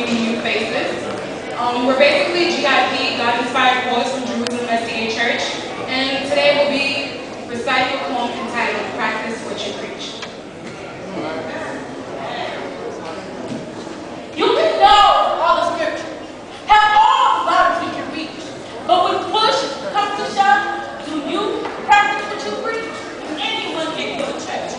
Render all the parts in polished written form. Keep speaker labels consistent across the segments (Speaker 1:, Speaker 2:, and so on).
Speaker 1: meeting new faces. We're basically GIP, God-inspired poets from Jerusalem SDA Church, and today we'll be reciting a poem entitled Practice What You Preach.
Speaker 2: You can know all the scripture, have all the Bibles you can read, but when push comes to shove, do you practice what you preach? Anyone can go to church.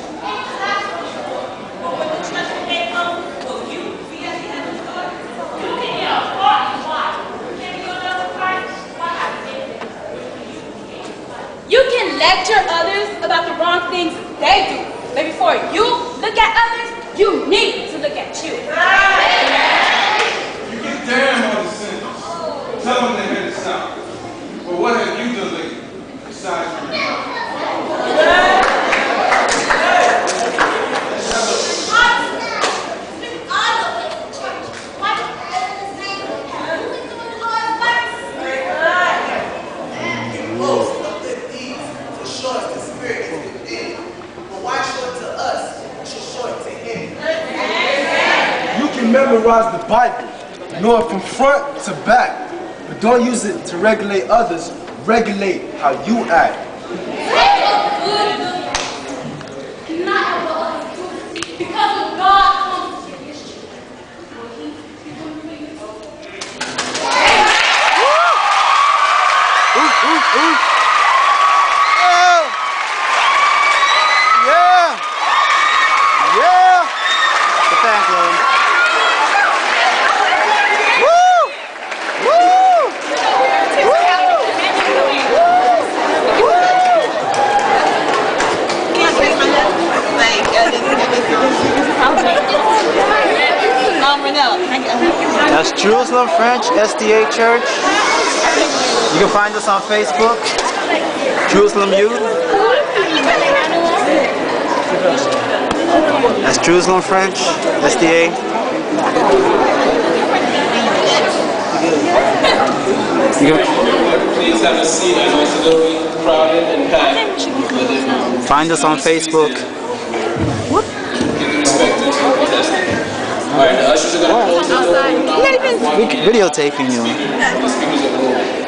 Speaker 2: But when the church can't come, will you be at the end of the story? You can get a heart why. Can you know Christ? Why I did it?
Speaker 3: You can lecture others about the wrong things they do, but before you look at others, you need to look at you.
Speaker 4: You get damn on the sinners. Tell them they head south. But what have you done lately besides your mouth?
Speaker 5: Memorize the Bible, know it from front to back, but don't use it to regulate others. Regulate how you act.
Speaker 2: Not how the others do it, because when God comes to your issue,
Speaker 6: That's Jerusalem French SDA Church. You can find us on Facebook, Jerusalem Youth. That's Jerusalem French SDA.
Speaker 7: Please have a seat. I know it's a little crowded and packed.
Speaker 6: Find us on Facebook.
Speaker 7: Alright, the ushers are going to close the door.
Speaker 6: Videotaping you.
Speaker 7: The speakers are moving.